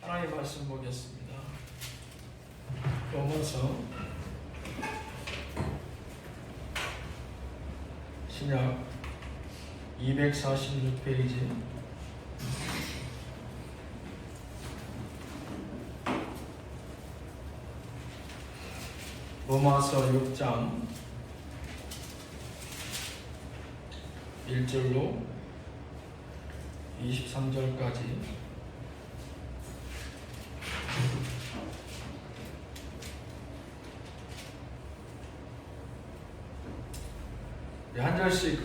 하나님 말씀 보겠습니다. 로마서 신약 246페이지 로마서 6장 1절로 23절까지 한 절씩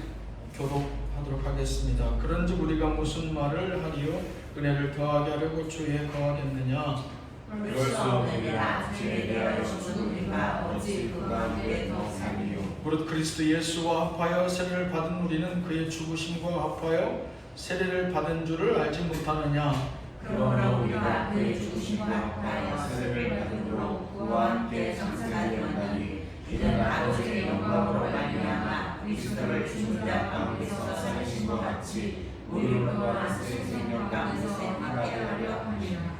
교독하도록 하겠습니다. 그런즉 우리가 무슨 말을 하리요? 은혜를 더하게 하려고 주에 거하겠느냐? 그럴 수 없느니라. 주에 대하여 죽은 우리가 어찌 그가 우리의 더 살리요? 무릇 그리스도 예수와 합하여 세례를 받은 우리는 그의 죽으심과 합하여 세례를 받은 줄을 알지 못하느냐? 그러므로 우리가 그의 죽으심과 합하여 세례를 받음으로 그와 함께 장사하리 원하니 이는 아버지의 영광으로 말미암아 그리스도를 죽은 자 가운데서 살리신 것 같이 우리를 그와 새 생명 가운데서 함께 하려 함이라.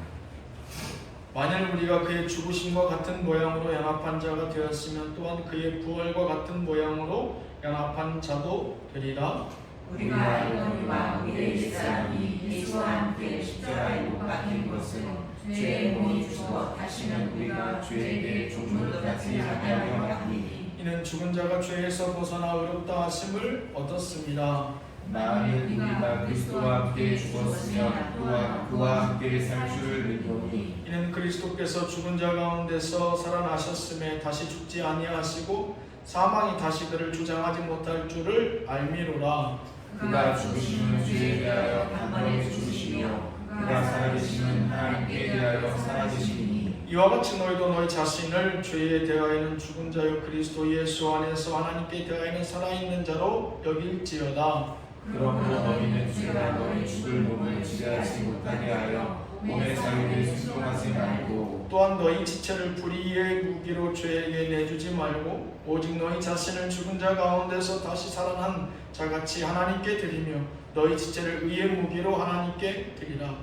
만일 우리가 그의 죽으심과 같은 모양으로 연합한 자가 되었으면 또한 그의 부활과 같은 모양으로 연합한 자도 되리라. 우리가 이와 우리의 옛사람이 예수와 함께 십자가에 못 박힌 것은 죄의 몸이 죽어 다시는 우리가 죄에게 종물로 같이 하게 하려 하니 이는 죽은 자가 죄에서 벗어나 의롭다 하심을 얻었습니다. 나는 우리가 그리스도와 함께 죽었으며 또한 그와 함께 살 줄을 믿노니 이는 그리스도께서 죽은 자 가운데서 살아나셨음에 다시 죽지 아니하시고 사망이 다시 그를 주장하지 못할 줄을 알미로라. 그가 죽으심은 죄에 대하여 한 번에 죽으시며 그가 살아계심은 하나님께 대하여 살아계시니 이와 같이 너희도 너희 자신을 죄에 대하여는 죽은 자요 그리스도 예수 안에서 하나님께 대하여는 살아있는 자로 여길지어다. 그러므로 너희는 죄가 너희 죽을 몸을 지배하지 못하게 하여 몸의 자유를 순종하지 말고 또한 너희 지체를 불의의 무기로 죄에게 내주지 말고 오직 너희 자신을 죽은 자 가운데서 다시 살아난 자같이 하나님께 드리며 너희 지체를 의의 무기로 하나님께 드리라.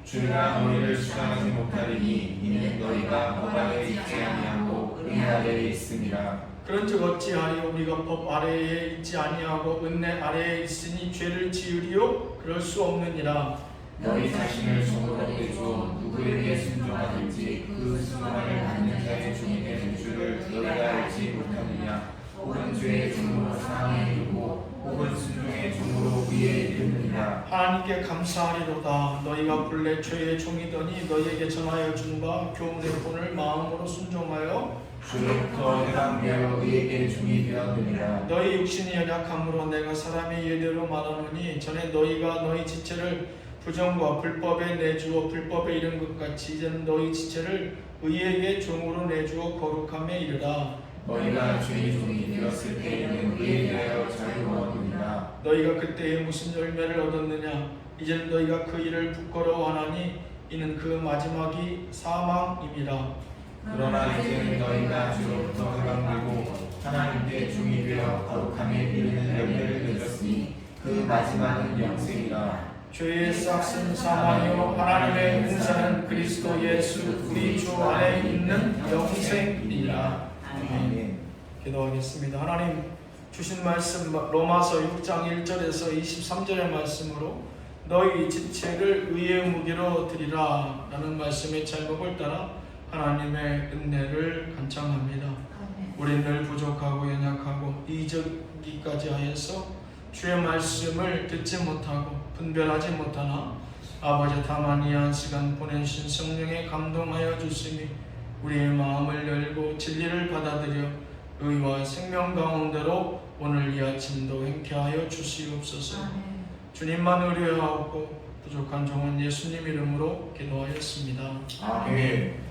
주가 너희를 주장하지 못하리니 이는 너희가 법 아래에 있지 아니하고 은혜 아래에 있음이라. 그런즉 어찌하리요? 우리가 법 아래에 있지 아니하고 은혜 아래에 있으니 죄를 지으리요? 그럴 수 없느니라. 너희 자신을 종으로 내주어 누구에게 순종하든지 그 순종함을 받는 자의 종이 되는 줄을 너희가 알지 못하느냐? 혹은 죄의 종으로 사망에 이르고 혹은 순종의 종으로 위에 이르느니라. 하나님께 감사하리로다. 너희가 본래 죄의 종이더니 너희에게 전하여 준 바 교훈의 본을 마음으로 순종하여 주로부터 해방되어 의에게 종이 되었느니라. 너희 육신이 연약함으로 내가 사람의 예대로 말하노니 전에 너희가 너희 지체를 부정과 불법에 내주어 불법에 이른 것 같이 이제는 너희 지체를 의에게 종으로 내주어 거룩함에 이르라. 너희가 죄의 종이 되었을 때에는 의에 대하여 자유를 얻으리라. 너희가 그때에 무슨 열매를 얻었느냐? 이제는 너희가 그 일을 부끄러워하나니 이는 그 마지막이 사망임이라. 그러나 이제는 너희가 주로부터 해방되고 하나님께 종이 되어 거룩함에 이르는 열매를 맺었으니 그 마지막은 영생이라. 죄의 싹은 사망이요 하나님의 은사는 그리스도 예수 우리 주 안에 있는 영생이니라. 아멘. 기도하겠습니다. 하나님 주신 말씀 로마서 6장 1절에서 23절의 말씀으로 너희 지체를 의의 무기로 드리라 라는 말씀의 제목을 따라 하나님의 은혜를 간청합니다. 우린 늘 부족하고 연약하고 이적이기까지 하여서 주의 말씀을 듣지 못하고 분별하지 못하나 아버지 다만 이 한 시간 보내신 성령에 감동하여 주시니 우리의 마음을 열고 진리를 받아들여 의와 생명 가운데로 오늘 이 아침도 행케하여 주시옵소서. 주님만 의뢰하옵고 부족한 종은 예수님 이름으로 기도하였습니다. 아멘.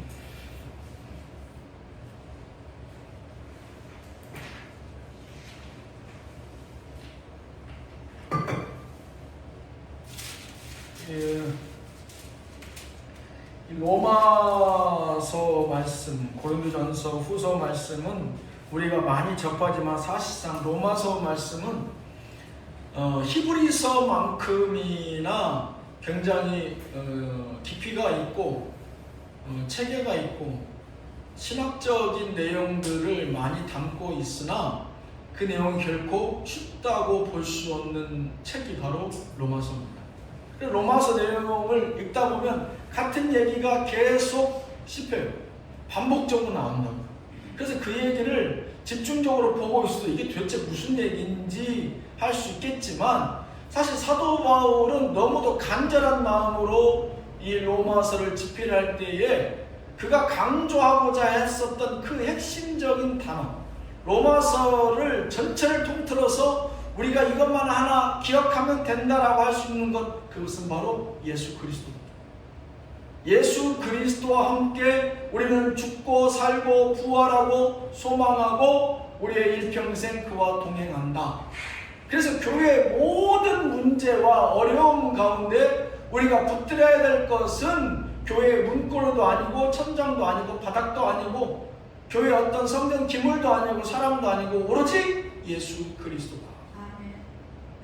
이 로마서 말씀, 고린도전서 후서 말씀은 우리가 많이 접하지만 사실상 로마서 말씀은 히브리서만큼이나 굉장히 깊이가 있고 체계가 있고 신학적인 내용들을 많이 담고 있으나 그 내용이 결코 쉽다고 볼 수 없는 책이 바로 로마서입니다. 로마서 내용을 읽다 보면 같은 얘기가 계속 씹혀요. 반복적으로 나온다고. 그래서 그 얘기를 집중적으로 보고 있어도 이게 도대체 무슨 얘기인지 할 수 있겠지만 사실 사도 바울은 너무도 간절한 마음으로 이 로마서를 집필할 때에 그가 강조하고자 했었던 그 핵심적인 단어, 로마서를 전체를 통틀어서 우리가 이것만 하나 기억하면 된다라고 할 수 있는 것, 그것은 바로 예수 그리스도입니다. 예수 그리스도와 함께 우리는 죽고 살고 부활하고 소망하고 우리의 일평생 그와 동행한다. 그래서 교회의 모든 문제와 어려움 가운데 우리가 붙들어야 될 것은 교회의 문구로도 아니고 천장도 아니고 바닥도 아니고 교회의 어떤 성경 기물도 아니고 사람도 아니고 오로지 예수 그리스도다.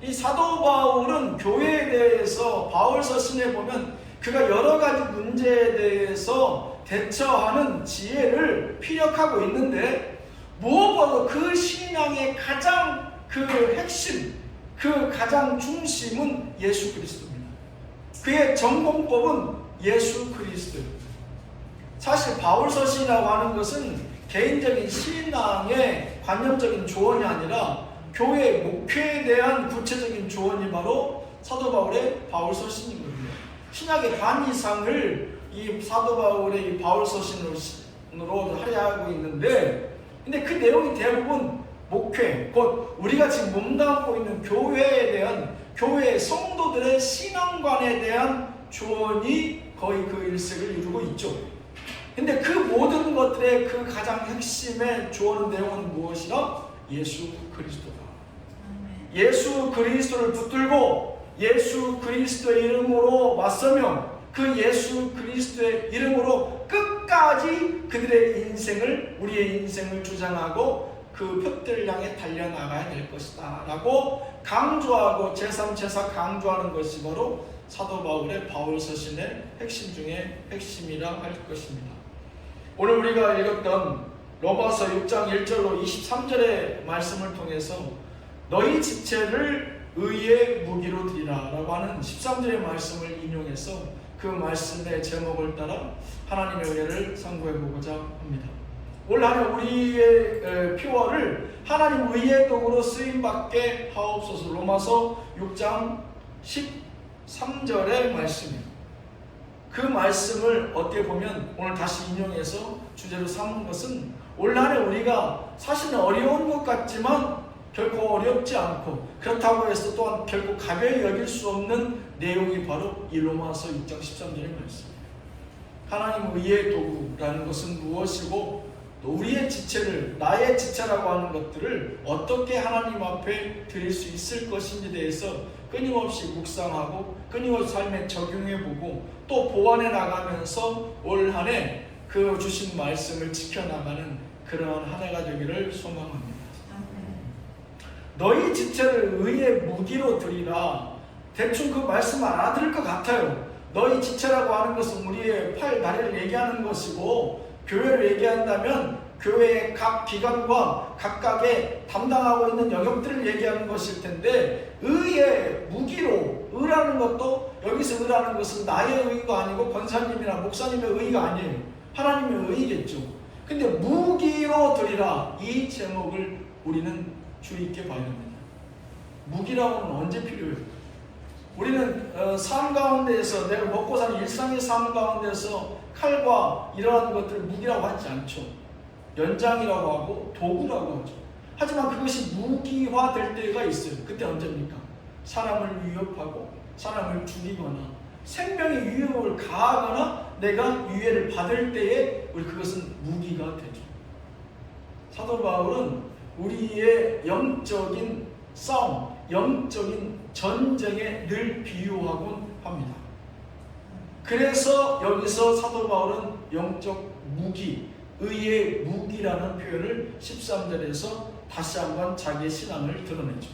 이 사도 바울은 교회에 대해서 바울서 신에 보면 그가 여러 가지 문제에 대해서 대처하는 지혜를 피력하고 있는데 무엇보다도 그 신앙의 가장 그 핵심, 그 가장 중심은 예수 그리스도입니다. 그의 전공법은 예수 그리스도입니다. 사실 바울서 신이라고 하는 것은 개인적인 신앙의 관념적인 조언이 아니라 교회의 목회에 대한 구체적인 조언이 바로 사도 바울의 바울서 신이거든요. 신약의 반 이상을 이 사도 바울의 이 바울서 신으로 할애하고 있는데, 근데 그 내용이 대부분 목회, 곧 우리가 지금 몸담고 있는 교회에 대한, 교회의 성도들의 신앙관에 대한 조언이 거의 그 일색을 이루고 있죠. 근데 그 모든 것들의 그 가장 핵심의 조언 내용은 무엇이라? 예수 그리스도다. 예수 그리스도를 붙들고 예수 그리스도의 이름으로 맞서며 그 예수 그리스도의 이름으로 끝까지 그들의 인생을, 우리의 인생을 주장하고 그 표대를 향해 달려나가야 될 것이다 라고 강조하고 제3, 제4 강조하는 것이 바로 사도 바울의 바울서신의 핵심 중에 핵심이라 할 것입니다. 오늘 우리가 읽었던 로마서 6장 1절로 23절의 말씀을 통해서 너희 지체를 의의 무기로 드리라 라고 하는 13절의 말씀을 인용해서 그 말씀의 제목을 따라 하나님의 은혜를 상고해 보고자 합니다. 올 한 해 우리의 표어를 하나님 의의 도구로 쓰임받게 하옵소서. 로마서 6장 13절의 말씀입니다. 그 말씀을 어떻게 보면 오늘 다시 인용해서 주제로 삼은 것은 올 한 해 우리가 사실은 어려운 것 같지만 결코 어렵지 않고 그렇다고 해서 또한 결코 가벼이 여길 수 없는 내용이 바로 이 로마서 6장 13절의 말씀입니다. 하나님 의의 도구라는 것은 무엇이고 또 우리의 지체를, 나의 지체라고 하는 것들을 어떻게 하나님 앞에 드릴 수 있을 것인지에 대해서 끊임없이 묵상하고 끊임없이 삶에 적용해보고 또 보완해 나가면서 올 한 해 그 주신 말씀을 지켜나가는 그러한 한 해가 되기를 소망합니다. 너희 지체를 의의 무기로 드리라. 대충 그 말씀 알아들을 것 같아요. 너희 지체라고 하는 것은 우리의 팔, 다리를 얘기하는 것이고 교회를 얘기한다면 교회의 각 기관과 각각의 담당하고 있는 영역들을 얘기하는 것일 텐데 의의 무기로, 의라는 것도 여기서 의라는 것은 나의 의가 아니고 권사님이나 목사님의 의가 아니에요. 하나님의 의겠죠. 근데 무기로 드리라, 이 제목을 우리는 주의 있게 봐야 됩니다. 무기라고는 언제 필요해요? 우리는 삶 가운데에서 내가 먹고 사는 일상의 삶 가운데서 칼과 이러한 것들을 무기라고 하지 않죠. 연장이라고 하고 도구라고 하죠. 하지만 그것이 무기화될 때가 있어요. 그때 언제입니까? 사람을 위협하고 사람을 죽이거나 생명의 위협을 가하거나 내가 유해를 받을 때에 우리 그것은 무기가 되죠. 사도 바울은 우리의 영적인 싸움, 영적인 전쟁에 늘 비유하곤 합니다. 그래서 여기서 사도 바울은 영적 무기, 의의 무기라는 표현을 13절에서 다시 한번 자기의 신앙을 드러내죠.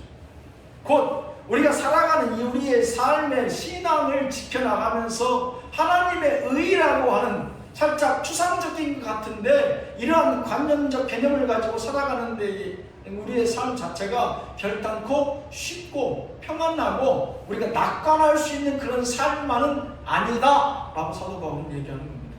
곧 우리가 살아가는 이 우리의 삶의 신앙을 지켜나가면서 하나님의 의라고 하는 살짝 추상적인 것 같은데 이러한 관념적 개념을 가지고 살아가는데 우리의 삶 자체가 결단코 쉽고 평안하고 우리가 낙관할 수 있는 그런 삶만은 아니다 라고 사도 바울은 얘기하는 겁니다.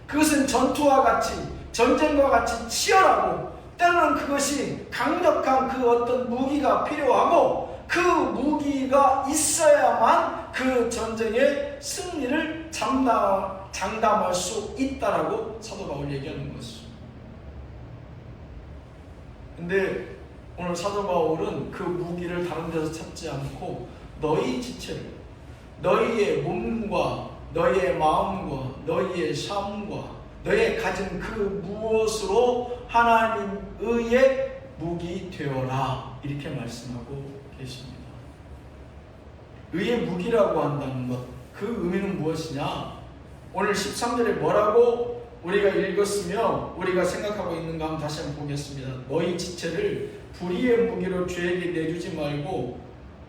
그것은 전투와 같이 전쟁과 같이 치열하고 때로는 그것이 강력한 그 어떤 무기가 필요하고 그 무기가 있어야만 그 전쟁의 승리를 장담할 수 있다라고 사도 바울이 얘기하는 것이죠. 근데 오늘 사도 바울은 그 무기를 다른 데서 찾지 않고 너희 지체를, 너희의 몸과 너희의 마음과 너희의 삶과 너희의 가진 그 무엇으로 하나님의 무기 되어라 이렇게 말씀하고 계십니다. 의의 무기라고 한다는 것, 그 의미는 무엇이냐? 오늘 13절에 뭐라고 우리가 읽었으며 우리가 생각하고 있는가 한번 다시 한번 보겠습니다. 너희 지체를 불의의 무기로 죄에게 내주지 말고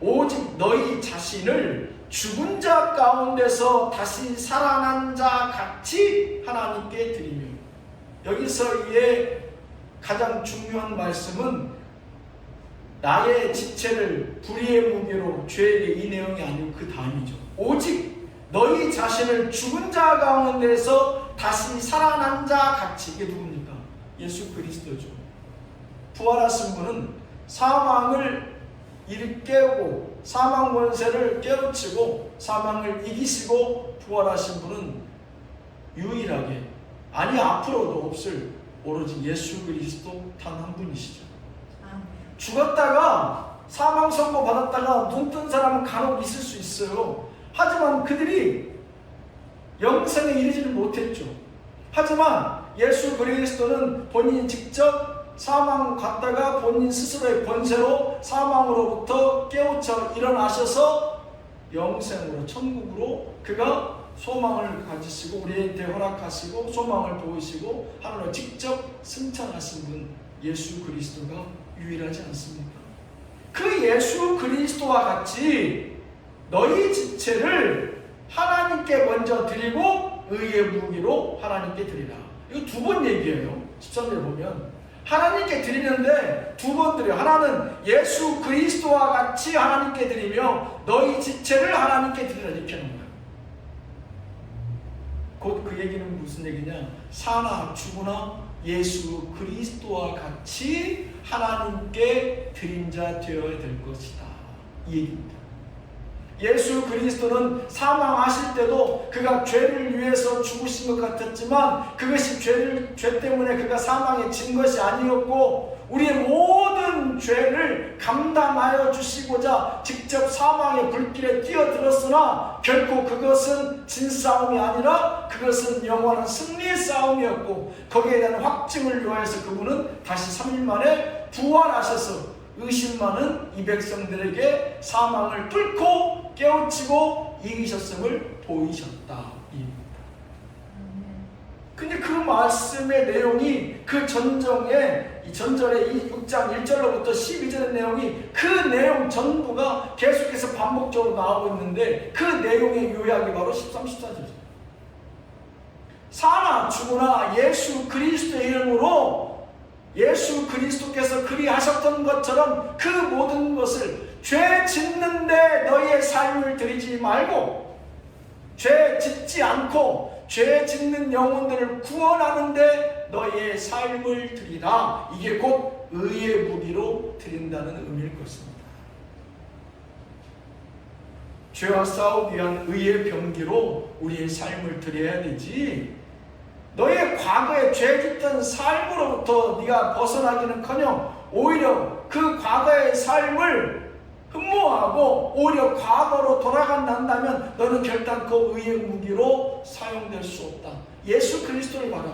오직 너희 자신을 죽은 자 가운데서 다시 살아난 자 같이 하나님께 드리며, 여기서의 가장 중요한 말씀은 나의 지체를 불의의 무기로 죄에게, 이 내용이 아니고 그 다음이죠. 오직 너희 자신을 죽은 자 가운데서 다시 살아난 자 같이. 이게 누굽니까? 예수 그리스도죠. 부활하신 분은 사망을 일깨우고 사망 권세를 깨우치고 사망을 이기시고 부활하신 분은 유일하게, 아니 앞으로도 없을 오로지 예수 그리스도 단 한 분이시죠. 죽었다가 사망 선고 받았다가 눈 뜬 사람은 간혹 있을 수 있어요. 하지만 그들이 영생에 이르지는 못했죠. 하지만 예수 그리스도는 본인이 직접 사망 갔다가 본인 스스로의 권세로 사망으로부터 깨우쳐 일어나셔서 영생으로, 천국으로 그가 소망을 가지시고 우리한테 허락하시고 소망을 보이시고 하나님을 직접 승천하신 분 예수 그리스도가 유일하지 않습니까? 그 예수 그리스도와 같이 너희 지체를 하나님께 먼저 드리고 의의 무기로 하나님께 드리라. 이거 두 번 얘기해요. 13절에 보면 하나님께 드리는데 두 번 드려요. 하나는 예수 그리스도와 같이 하나님께 드리며 너희 지체를 하나님께 드리라 이렇게 하는 거예요. 곧 그 얘기는 무슨 얘기냐? 사나 죽으나 예수 그리스도와 같이 하나님께 드린 자 되어야 될 것이다, 이 얘기입니다. 예수 그리스도는 사망하실 때도 그가 죄를 위해서 죽으신 것 같았지만 그것이 죄 때문에 그가 사망에 진 것이 아니었고 우리의 모든 죄를 감당하여 주시고자 직접 사망의 불길에 뛰어들었으나 결코 그것은 진싸움이 아니라 그것은 영원한 승리의 싸움이었고 거기에 대한 확증을 요하여서 그분은 다시 3일 만에 부활하셔서 의심 많은 이 백성들에게 사망을 뚫고 깨우치고 이기셨음을 보이셨다. 근데 그 말씀의 내용이 그 전정의 이 전절의 6장 1절로부터 12절의 내용이 그 내용 전부가 계속해서 반복적으로 나오고 있는데 그 내용의 요약이 바로 13, 14절이죠. 사나 죽으나 예수 그리스도의 이름으로 예수 그리스도께서 그리하셨던 것처럼 그 모든 것을 죄 짓는데 너희의 삶을 드리지 말고 죄 짓지 않고 죄 짓는 영혼들을 구원하는데 너희의 삶을 드리라. 이게 곧 의의 무기로 드린다는 의미일 것입니다. 죄와 싸우기 위한 의의 병기로 우리의 삶을 드려야 되지, 너의 과거에 죄 짓던 삶으로부터 네가 벗어나기는커녕 오히려 그 과거의 삶을 흠모하고 오히려 과거로 돌아간다면 너는 결단코 의의 무기로 사용될 수 없다. 예수 그리스도를 봐라.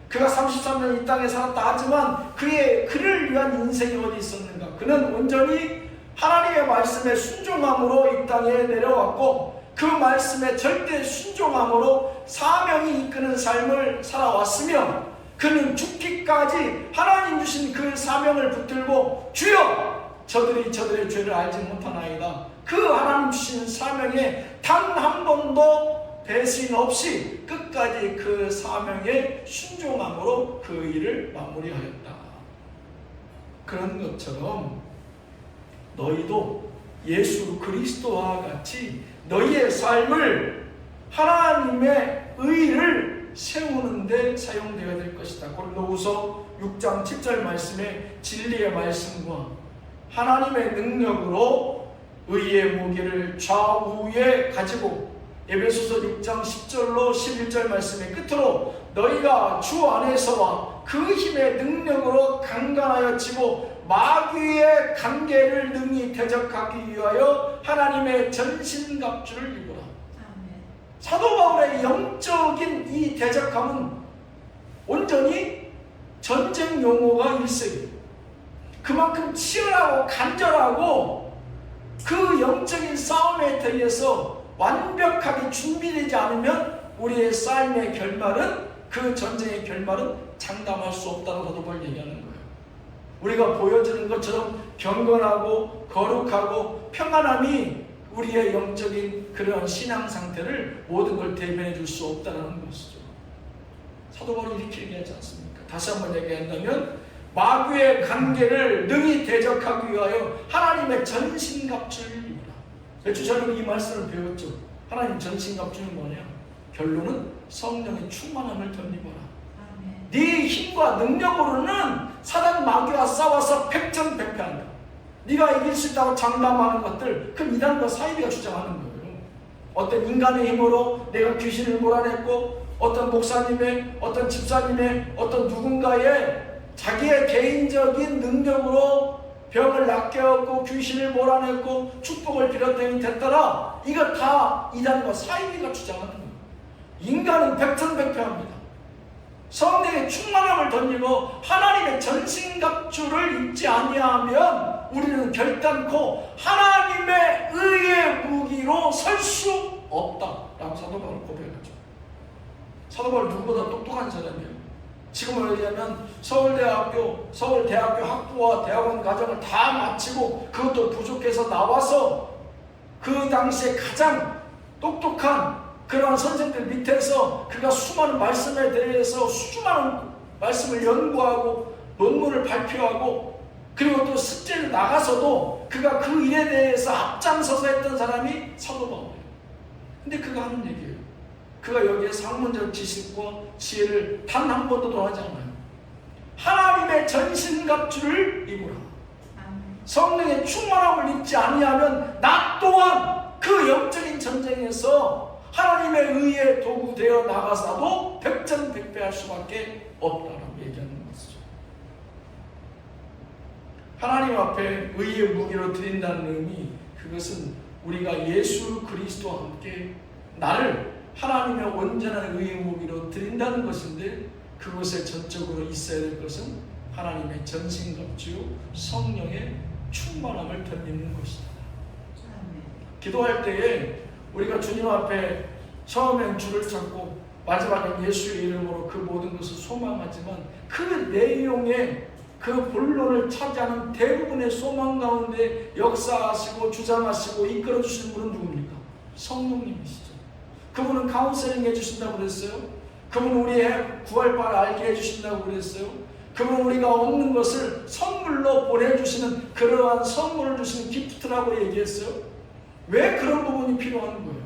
그가 33년 이 땅에 살았다 하지만 그를 위한 인생이 어디 있었는가? 그는 온전히 하나님의 말씀에 순종함으로 이 땅에 내려왔고 그 말씀에 절대 순종함으로 사명이 이끄는 삶을 살아왔으며 그는 죽기까지 하나님 주신 그 사명을 붙들고 주여 저들이 저들의 죄를 알지 못하나이다. 그 하나님 주신 사명에 단 한 번도 배신 없이 끝까지 그 사명에 순종함으로 그 일을 마무리하였다. 그런 것처럼 너희도 예수 그리스도와 같이 너희의 삶을 하나님의 의를 세우는 데 사용되어야 될 것이다. 고린도후서 6장 7절 말씀에 진리의 말씀과 하나님의 능력으로 의의 무기를 좌우에 가지고 에베소서 6장 10절로 11절 말씀의 끝으로 너희가 주 안에서와 그 힘의 능력으로 강건하여 지고 마귀의 관계를 능히 대적하기 위하여 하나님의 전신갑주를 입으라. 사도 바울의 영적인 이 대적함은 온전히 전쟁 용어가 일색이에요. 그만큼 치열하고 간절하고 그 영적인 싸움에 대해서 완벽하게 준비되지 않으면 우리의 삶의 결말은, 그 전쟁의 결말은 장담할 수 없다고 사도 바울이 얘기하는 거예요. 우리가 보여지는 것처럼 경건하고 거룩하고 평안함이 우리의 영적인 그런 신앙 상태를 모든 걸 대변해 줄 수 없다는 것이죠. 사도 바울이 이렇게 얘기하지 않습니까? 다시 한번 얘기한다면 마귀의 관계를 능히 대적하기 위하여 하나님의 전신갑주를 입으라. 몇 주 전에 이 말씀을 배웠죠. 하나님 전신갑주는 뭐냐? 결론은 성령의 충만함을 덧입어라. 네 힘과 능력으로는 사단 마귀와 싸워서 백전백패한다. 네가 이길 수 있다고 장담하는 것들, 그 이단과 사이비가 주장하는 거예요. 어떤 인간의 힘으로 내가 귀신을 몰아냈고, 어떤 목사님의, 어떤 집사님의, 어떤 누군가의 자기의 개인적인 능력으로 병을 낫게 하고 귀신을 몰아냈고 축복을 빌었더니 됐더라. 이거 다 이단과 사이비가 주장하는 거예요. 인간은 백전백패합니다. 성령의 충만함을 덧입어 하나님의 전신갑주를 입지 아니하면 우리는 결단코 하나님의 의의 무기로 설 수 없다라고 사도 바울 고백하죠. 사도 바울 누구보다 똑똑한 사람이에요. 지금으로 얘기하면 서울대학교 학부와 대학원 과정을 다 마치고 그것도 부족해서 나와서 그 당시에 가장 똑똑한 그러한 선생들 밑에서 그가 수많은 말씀에 대해서 수많은 말씀을 연구하고 논문을 발표하고 그리고 또 숙제를 나가서도 그가 그 일에 대해서 앞장서서 했던 사람이 사도 바울이에요. 근데 그가 하는 얘기예요. 그가 여기에 학문적 지식과 지혜를 단 한 번도 더하지 않아요. 하나님의 전신갑주를 입으라. 성령의 충만함을 입지 아니하면 나 또한 그 영적인 전쟁에서 하나님의 의의 도구 되어 나가서도 백전백패할 수밖에 없다라고 얘기하는 것이죠. 하나님 앞에 의의 무기로 드린다는 의미, 그것은 우리가 예수 그리스도와 함께 나를 하나님의 온전한 의의 무기로 드린다는 것인데, 그것에 전적으로 있어야 될 것은 하나님의 전신갑주 성령의 충만함을 덧입는 것이다. 기도할 때에 우리가 주님 앞에 처음엔 주를 찾고 마지막엔 예수의 이름으로 그 모든 것을 소망하지만 그 내용의 그 본론을 차지하는 대부분의 소망 가운데 역사하시고 주장하시고 이끌어주시는 분은 누굽니까? 성령님이시죠. 그분은 카운셀링 해주신다고 그랬어요. 그분은 우리의 구할 바를 알게 해주신다고 그랬어요. 그분은 우리가 얻는 것을 선물로 보내주시는 그러한 선물을 주시는 기프트라고 얘기했어요. 왜 그런 부분이 필요한 거예요?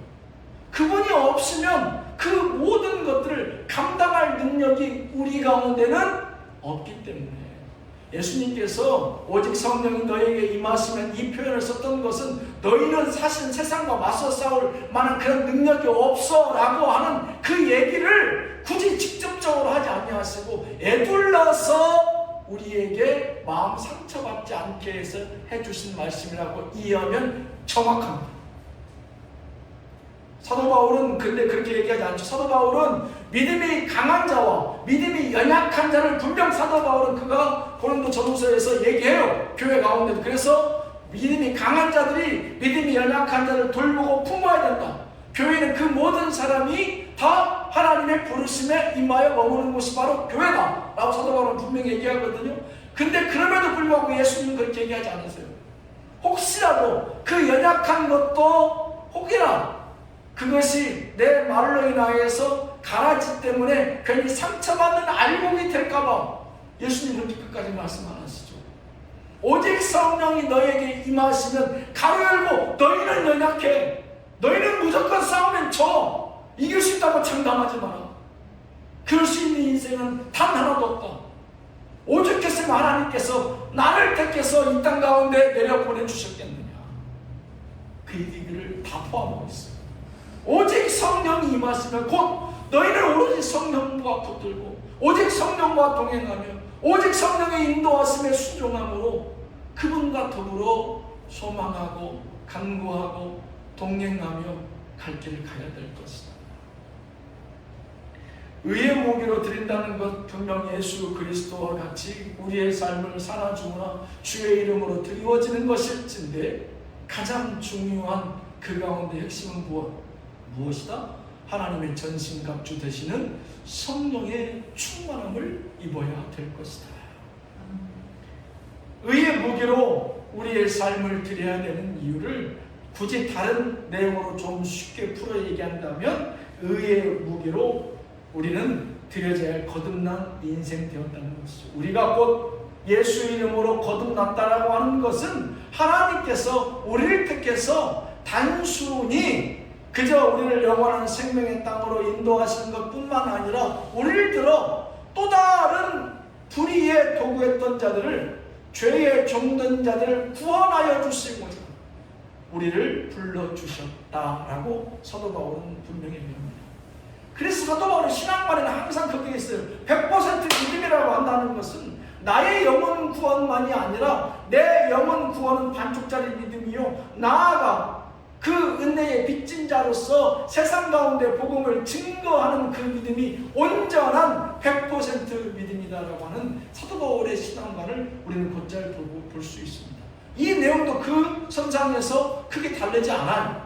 그분이 없으면 그 모든 것들을 감당할 능력이 우리 가운데는 없기 때문에 예수님께서 오직 성령이 너에게 임하시면 이 표현을 썼던 것은 너희는 사실 세상과 맞서 싸울 만한 그런 능력이 없어 라고 하는 그 얘기를 굳이 직접적으로 하지 아니하시고 애둘러서 우리에게 마음 상처받지 않게 해서 해주신 말씀이라고 이해하면 정확합니다. 사도 바울은 근데 그렇게 얘기하지 않죠. 사도 바울은 믿음이 강한 자와 믿음이 연약한 자를 분명 사도 바울은 그가 고린도 전후서에서 얘기해요. 교회 가운데도. 그래서 믿음이 강한 자들이 믿음이 연약한 자를 돌보고 품어야 된다. 교회는 그 모든 사람이 다 하나님의 부르심에 임하여 머무는 곳이 바로 교회다 라고 사도 바울은 분명히 얘기하거든요. 근데 그럼에도 불구하고 예수님은 그렇게 얘기하지 않으세요. 혹시라도 그 연약한 것도 혹이나 그것이 내 말로 인하여서 가라지 때문에 괜히 상처받는 알곡이 될까봐 예수님 그렇게 끝까지 말씀 안 하시죠. 오직 성령이 너에게 임하시면 가로 열고 너희는 연약해. 너희는 무조건 싸우면 져. 이길 수 있다고 장담하지 마라. 그럴 수 있는 인생은 단 하나도 없다. 오죽했으면 하나님께서 나를 택해서 이 땅 가운데 내려보내주셨겠느냐. 그 얘기를 다 포함하고 있어요. 오직 성령이 임하시면 곧 너희는 오로지 성령과 붙들고 오직 성령과 동행하며 오직 성령의 인도하심에 순종함으로 그분과 더불어 소망하고 간구하고 동행하며 갈 길을 가야 될 것이다. 의의 무기로 드린다는 것 분명히 예수 그리스도와 같이 우리의 삶을 살아주거나 주의 이름으로 드리워지는 것일진데 가장 중요한 그 가운데 핵심은 무엇이다? 하나님의 전신갑주 되시는 성령의 충만함을 입어야 될 것이다. 의의 무기로 우리의 삶을 드려야 되는 이유를 굳이 다른 내용으로 좀 쉽게 풀어 얘기한다면 의의 무기로 우리는 드려져야 할 거듭난 인생 되었다는 것이죠. 우리가 곧 예수 이름으로 거듭났다라고 하는 것은 하나님께서 우리를 택해서 단순히 그저 우리를 영원한 생명의 땅으로 인도하시는 것뿐만 아니라 우리를 들어 또 다른 불의의 도구했던 자들을 죄의 종된 자들을 구원하여 주시고 우리를 불러주셨다라고 사도 바울은 분명히 얘기합니다. 그래서 사도 바울은 신앙말에는 항상 그게 있어요. 100% 믿음이라고 한다는 것은 나의 영혼 구원만이 아니라 내 영혼 구원은 반쪽짜리 믿음이요 나아가 그 은혜의 빚진 자로서 세상 가운데 복음을 증거하는 그 믿음이 온전한 100% 믿음이다라고 하는 사도 바울의 신앙관을 우리는 곧잘 볼 수 있습니다. 이 내용도 그 선상에서 크게 다르지 않아요.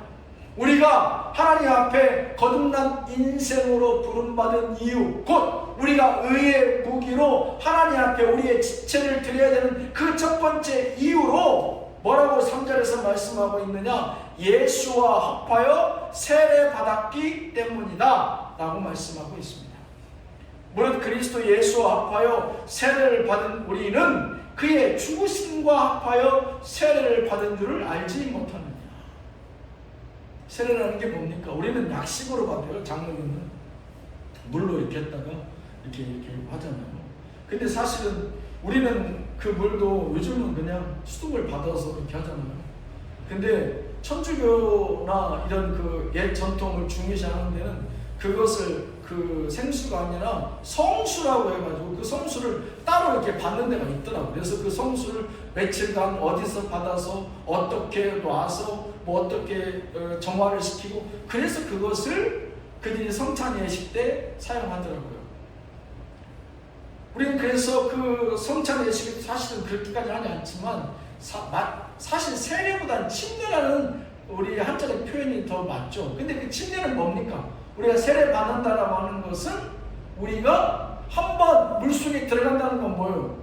우리가 하나님 앞에 거듭난 인생으로 부름받은 이유, 곧 우리가 의의 무기로 하나님 앞에 우리의 지체를 드려야 되는 그 첫 번째 이유로 뭐라고 3절에서 말씀하고 있느냐? 예수와 합하여 세례받았기 때문이다 라고 말씀하고 있습니다. 무릇 그리스도 예수와 합하여 세례를 받은 우리는 그의 죽으심과 합하여 세례를 받은 줄을 알지 못하느냐. 세례라는 게 뭡니까? 우리는 약식으로 받아요. 장로님은 물로 이렇게 했다가 이렇게 하잖아요. 근데 사실은 우리는 그 물도 요즘은 그냥 수돗물 받아서 이렇게 하잖아요. 근데 천주교나 이런 그 옛 전통을 중시하는 데는 그것을 그 생수가 아니라 성수라고 해가지고 그 성수를 따로 이렇게 받는 데가 있더라고요. 그래서 그 성수를 며칠간 어디서 받아서 어떻게 놔서 뭐 어떻게 정화를 시키고 그래서 그것을 그들이 성찬 예식 때 사용하더라고요. 우리는 그래서 그 성찬 예식이 사실은 그렇게까지 하지 않지만 사실 세례보다는 침례라는 우리 한자적 표현이 더 맞죠. 근데 그 침례는 뭡니까? 우리가 세례 받는다라고 하는 것은 우리가 한번 물속에 들어간다는 건 뭐예요?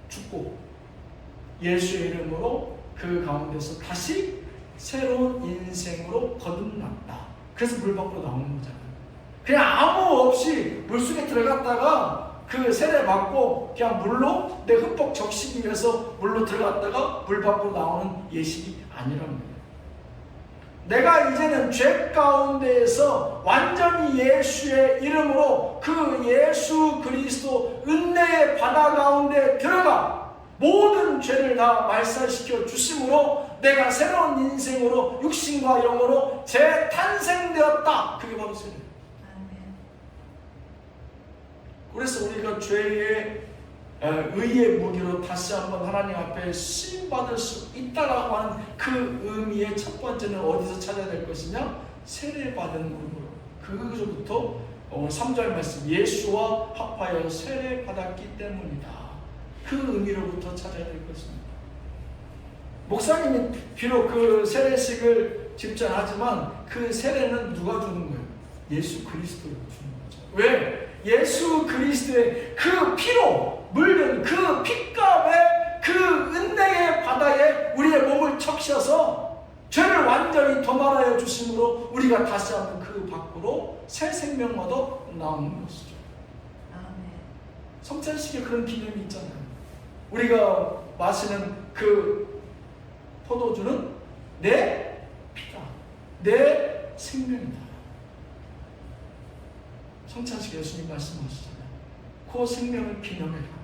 죽고 예수의 이름으로 그 가운데서 다시 새로운 인생으로 거듭났다. 그래서 물 밖으로 나오는 거잖아요. 그냥 아무 없이 물속에 들어갔다가 그 세례 받고 그냥 물로 내 흠뻑 적시기 위해서 물로 들어갔다가 물 밖으로 나오는 예식이 아니란 말이에요. 내가 이제는 죄 가운데에서 완전히 예수의 이름으로 그 예수 그리스도 은혜의 바다 가운데 들어가 모든 죄를 다 말살시켜 주심으로 내가 새로운 인생으로 육신과 영으로 재탄생되었다. 그게 바로 세례. 그래서 우리가 죄의 의의 무기로 다시 한번 하나님 앞에 쓰임받을 수 있다라고 하는 그 의미의 첫 번째는 어디서 찾아야 될 것이냐? 세례받은 몸으로. 그것부터 3절 말씀 예수와 합하여 세례받았기 때문이다. 그 의미로부터 찾아야 될 것입니다. 목사님이 비록 그 세례식을 집전하지만 그 세례는 누가 주는 거예요? 예수 그리스도가 주는 거죠. 왜? 예수 그리스도의 그 피로 물든 그 핏값의 그 은혜의 바다에 우리의 몸을 적셔서 죄를 완전히 도말하여 주심으로 우리가 다시 한번 그 밖으로 새 생명 얻어 나오는 것이죠. 성찬식에 그런 기념이 있잖아요. 우리가 마시는 그 포도주는 내 피다, 내 생명이다. 성찬식에 예수님 말씀하시잖아요. 그 생명을 기념해라.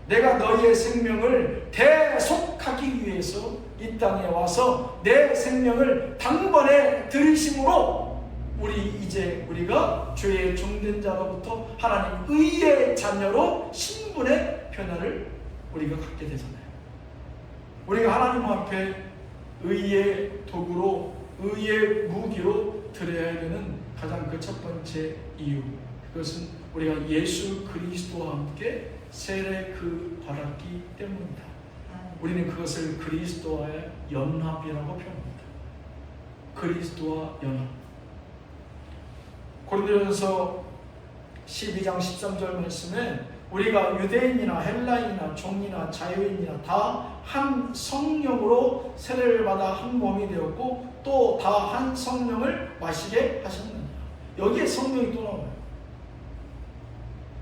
내가 너희의 생명을 대속하기 위해서 이 땅에 와서 내 생명을 단번에 들이심으로 우리가 죄의 종된 자로부터 하나님 의의 자녀로 신분의 변화를 우리가 갖게 되잖아요. 우리가 하나님 앞에 의의 도구로, 의의 무기로 드려야 되는 가장 그 첫 번째 이유, 그것은 우리가 예수 그리스도와 함께 세례 받았기 때문입니다. 우리는 그것을 그리스도와의 연합이라고 표현합니다. 그리스도와 연합. 고린도전서 12장 13절 말씀에 우리가 유대인이나 헬라인이나 종이나 자유인이나 다 한 성령으로 세례를 받아 한 몸이 되었고 또 다 한 성령을 마시게 하셨느니라. 여기에 성령이 또 나와요.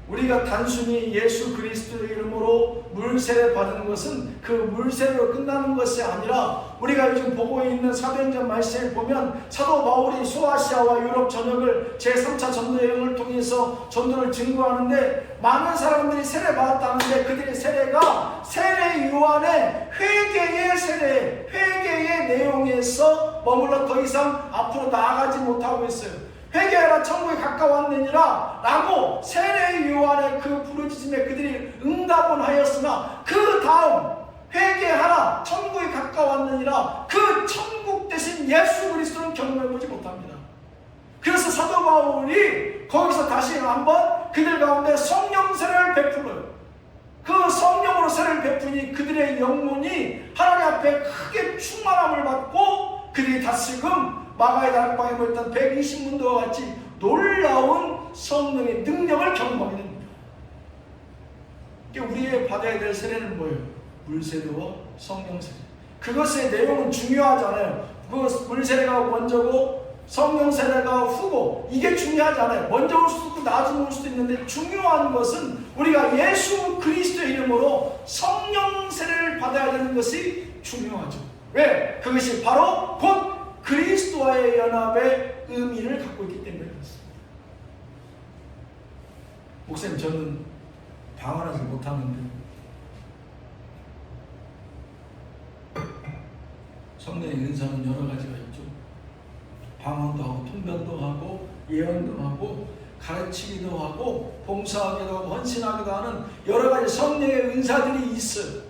우리가 단순히 예수 그리스도의 이름으로 물세례 받는 것은 그 물세례로 끝나는 것이 아니라 우리가 요즘 보고 있는 사도행전 말씀을 보면 사도 바울이 소아시아와 유럽 전역을 제3차 전도 여행을 통해서 전도를 증거하는데 많은 사람들이 세례 받았다는데 그들의 세례가 세례 요한의 회개의 세례, 회개의 내용에서 머물러 더 이상 앞으로 나아가지 못하고 있어요. 회개하라 천국에 가까웠느니라 라고 세례 요한의 그 부르짖음에 그들이 응답은 하였으나 그 다음 회개하라 천국에 가까웠느니라 그 천국 대신 예수 그리스도는 경험해보지 못합니다. 그래서 사도 바울이 거기서 다시 한번 그들 가운데 성령 세례를 베풀어요. 그 성령으로 세례를 베푸니 그들의 영혼이 하나님 앞에 크게 충만함을 받고 그들이 다시금 마가의 다락방에 모였던 120문도와 같이 놀라운 성령의 능력을 경험하게 됩니다. 우리의 받아야 될 세례는 뭐예요? 물세례와 성령세례. 그것의 내용은 중요하지 않아요. 그 물세례가 먼저고 성령세례가 후고 이게 중요하지 않아요. 먼저 올 수도 있고 나중에 올 수도 있는데 중요한 것은 우리가 예수 그리스도의 이름으로 성령세례를 받아야 되는 것이 중요하죠. 왜? 그것이 바로 곧 그리스도와의 연합의 의미를 갖고 있기 때문에 그렇습니다. 목사님, 저는 방언하지 못하는데 성령의 은사는 여러 가지가 있죠. 방언도 하고 통변도 하고 예언도 하고 가르치기도 하고 봉사하기도 하고 헌신하기도 하는 여러 가지 성령의 은사들이 있어요.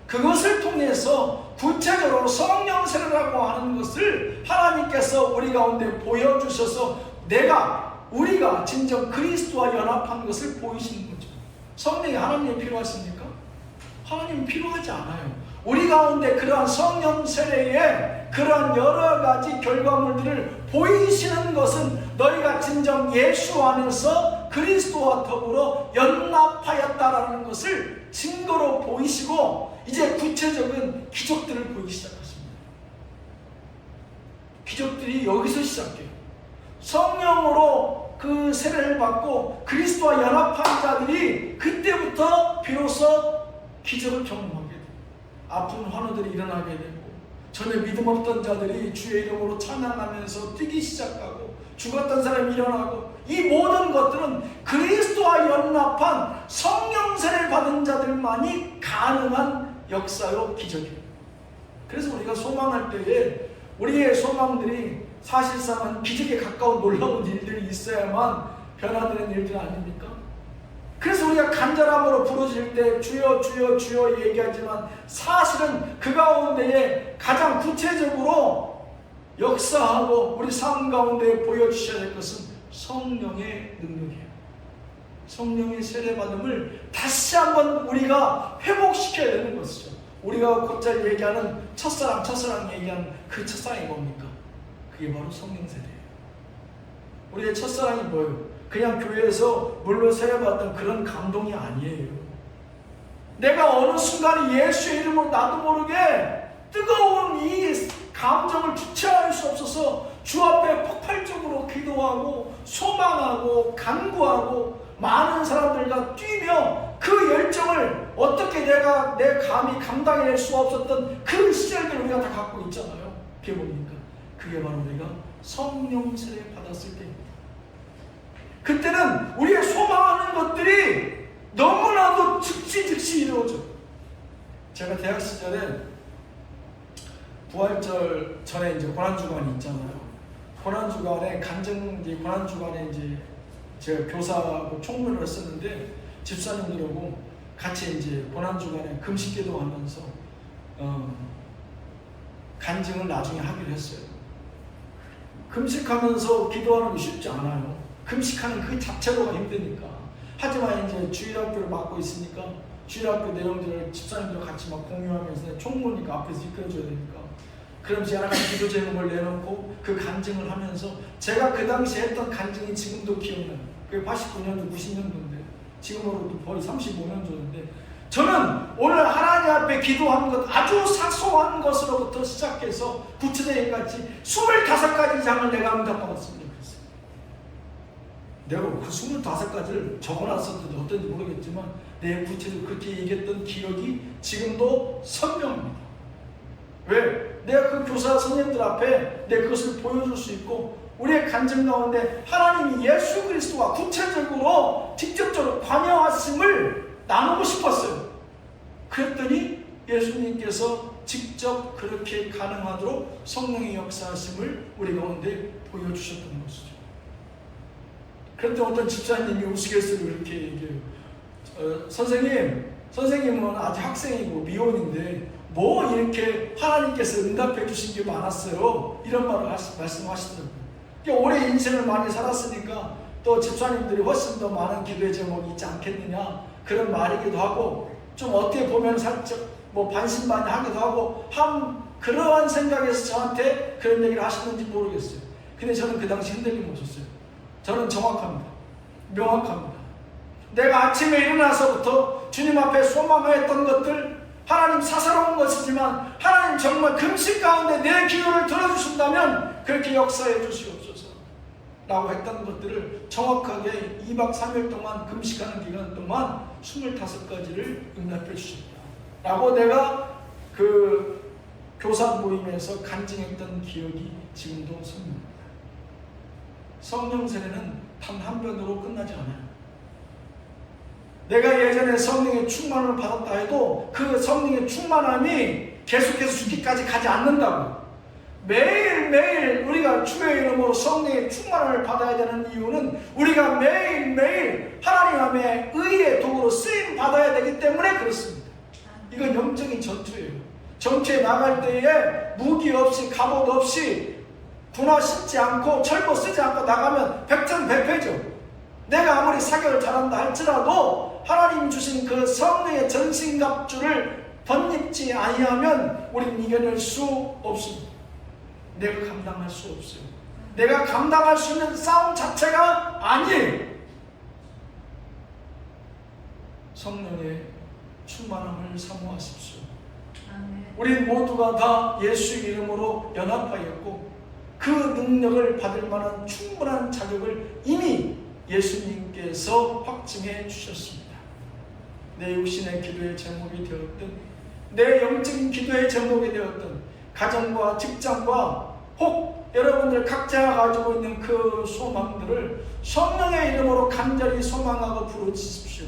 그것을 통해서 구체적으로 성령 세례라고 하는 것을 하나님께서 우리 가운데 보여주셔서 우리가 진정 그리스도와 연합한 것을 보이시는 거죠. 성령이 하나님이 필요하십니까? 하나님은 필요하지 않아요. 우리 가운데 그러한 성령 세례의 그러한 여러 가지 결과물들을 보이시는 것은 너희가 진정 예수 안에서 그리스도와 더불어 연합하였다라는 것을 증거로 보이시고 이제 구체적인 기적들을 보이기 시작하십니다. 기적들이 여기서 시작해요. 성령으로 그 세례를 받고 그리스도와 연합한 자들이 그때부터 비로소 기적을 경험하게 돼요. 아픈 환우들이 일어나게 되고 전에 믿음 없던 자들이 주의 이름으로 찬양하면서 뛰기 시작하고 죽었던 사람이 일어나고 이 모든 것들은 그리스도와 연합한 성령 세례를 받은 자들만이 가능한 역사요 기적이에요. 그래서 우리가 소망할 때에 우리의 소망들이 사실상은 기적에 가까운 놀라운 일들이 있어야만 변화되는 일들 아닙니까? 그래서 우리가 간절함으로 부르실 때 주여 주여 주여 얘기하지만 사실은 그 가운데에 가장 구체적으로 역사하고 우리 삶 가운데 보여주셔야 될 것은 성령의 능력이에요. 성령의 세례받음을 다시 한번 우리가 회복시켜야 되는 것이죠. 우리가 곧잘 얘기하는 첫사랑 얘기하는 그 첫사랑이 뭡니까? 그게 바로 성령 세례예요. 우리의 첫사랑이 뭐예요? 그냥 교회에서 물로 세례받던 그런 감동이 아니에요. 내가 어느 순간에 예수의 이름으로 나도 모르게 뜨거운 이 감정을 주체할 수 없어서 주 앞에 폭발적으로 기도하고 소망하고 간구하고 많은 사람들과 뛰며 그 열정을 어떻게 내가 내 감히 감당해낼 수 없었던 그 시절들을 우리가 다 갖고 있잖아요. 그게 뭡니까? 그게 바로 우리가 성령 세례 받았을 때입니다. 그때는 우리의 소망하는 것들이 너무나도 즉시 이루어져. 제가 대학 시절에 부활절 전에 이제 고난주간이 있잖아요. 고난주간에 고난주간에 이제 제가 교사하고 총무를 했었는데 집사님들하고 같이 이제 고난주간에 금식기도 하면서 간증을 나중에 하기로 했어요. 금식하면서 기도하는 게 쉽지 않아요. 금식하는 그 자체로가 힘드니까. 하지만 이제 주일학교를 맡고 있으니까 주일학교 내용들을 집사님들과 같이 막 공유하면서 총무니까 앞에서 이끌어줘야 되니까. 그럼 제가 기도 제목을 내놓고 그 간증을 하면서 제가 그 당시에 했던 간증이 지금도 기억나요. 그게 89년도 90년도인데 지금으로도 거의 35년 전인데 저는 오늘 하나님 앞에 기도하는 것 아주 사소한 것으로부터 시작해서 구체적인까지 25가지 장을 내가 응답받았습니다. 내가 그 25가지를 적어놨었는데 어떤지 모르겠지만 내 구체적으로 그렇게 얘기했던 기억이 지금도 선명합니다. 왜? 내가 그 교사 선생님들 앞에 내 그것을 보여줄 수 있고 우리의 간증 가운데 하나님이 예수 그리스도와 구체적으로 직접적으로 관여하심을 나누고 싶었어요. 그랬더니 예수님께서 직접 그렇게 가능하도록 성령의 역사하심을 우리 가운데 보여주셨던 것이죠. 그런데 어떤 집사님이 우스갯소리로 이렇게 얘기해요. 선생님은 아직 학생이고 미혼인데 뭐 이렇게 하나님께서 응답해 주신 게 많았어요. 이런 말을 말씀하시더라고요. 오래 인생을 많이 살았으니까 또 집사님들이 훨씬 더 많은 기도의 제목이 있지 않겠느냐 그런 말이기도 하고 좀 어떻게 보면 살짝 뭐 반신반의하기도 하고 그러한 생각에서 저한테 그런 얘기를 하시는지 모르겠어요. 근데 저는 그 당시 흔들림 없었어요. 저는 정확합니다. 명확합니다. 내가 아침에 일어나서부터 주님 앞에 소망했던 것들 하나님 사사로운 것이지만 하나님 정말 금식 가운데 내 기도를 들어주신다면 그렇게 역사해 주시옵소서 라고 했던 것들을 정확하게 2박 3일 동안 금식하는 기간 동안 25가지를 응답해 주셨다 라고 내가 그 교사 모임에서 간증했던 기억이 지금도 선명합니다. 성령 세례는 단 한 번으로 끝나지 않아요. 내가 예전에 성령의 충만을 받았다 해도 그 성령의 충만함이 계속해서 죽기까지 가지 않는다고. 매일매일 우리가 주의 이름으로 성령의 충만함을 받아야 되는 이유는 우리가 매일매일 하나님 앞에 의의 도구로 쓰임 받아야 되기 때문에 그렇습니다. 이건 영적인 전투예요. 전투에 나갈 때에 무기 없이 갑옷 없이 군화 신지 않고 철거 쓰지 않고 나가면 백전백패죠. 내가 아무리 사격을 잘한다 할지라도 하나님 주신 그 성령의 전신갑주를 덧입지 아니하면 우리는 이겨낼 수 없습니다. 내가 감당할 수 없어요. 내가 감당할 수 있는 싸움 자체가 아니에요. 성령의 충만함을 사모하십시오. 우리 모두가 다 예수의 이름으로 연합하였고 그 능력을 받을 만한 충분한 자격을 이미 예수님께서 확증해 주셨습니다. 내 육신의 기도의 제목이 되었든 내 영적인 기도의 제목이 되었든 가정과 직장과 혹 여러분들 각자가 가지고 있는 그 소망들을 성령의 이름으로 간절히 소망하고 부르짖으십시오.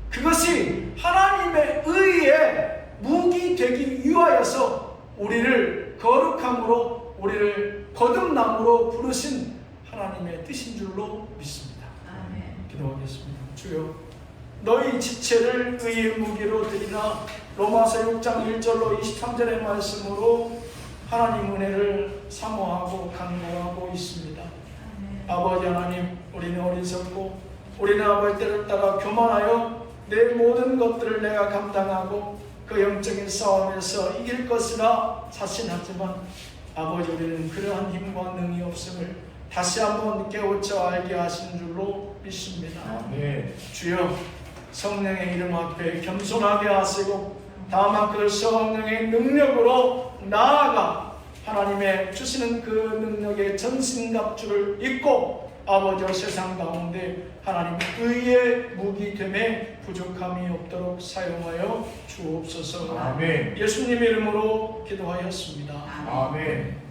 그것이 하나님의 의의 무기 되기 위하여서 우리를 거룩함으로 우리를 거듭남으로 부르신 하나님의 뜻인 줄로 믿습니다. 아멘. 기도하겠습니다. 주여, 너희 지체를 의의 무기로 드리나 로마서 6장 1절로 23절의 말씀으로 하나님 은혜를 사모하고 간구하고 있습니다. 아멘. 아버지 하나님, 우리는 어리석고 우리는 아버지 때를 따라 교만하여 내 모든 것들을 내가 감당하고 그 영적인 싸움에서 이길 것이라 자신하지만 아버지 우리는 그러한 힘과 능이 없음을 다시 한번 깨우쳐 알게 하신 줄로 믿습니다. 네. 주여, 성령의 이름 앞에 겸손하게 하시고 다만 그 성령의 능력으로 나아가 하나님의 주시는 그 능력의 전신갑주를 입고 아버지와 세상 가운데 하나님 의의 무기됨에 부족함이 없도록 사용하여 주옵소서. 아멘. 예수님의 이름으로 기도하였습니다. 아멘.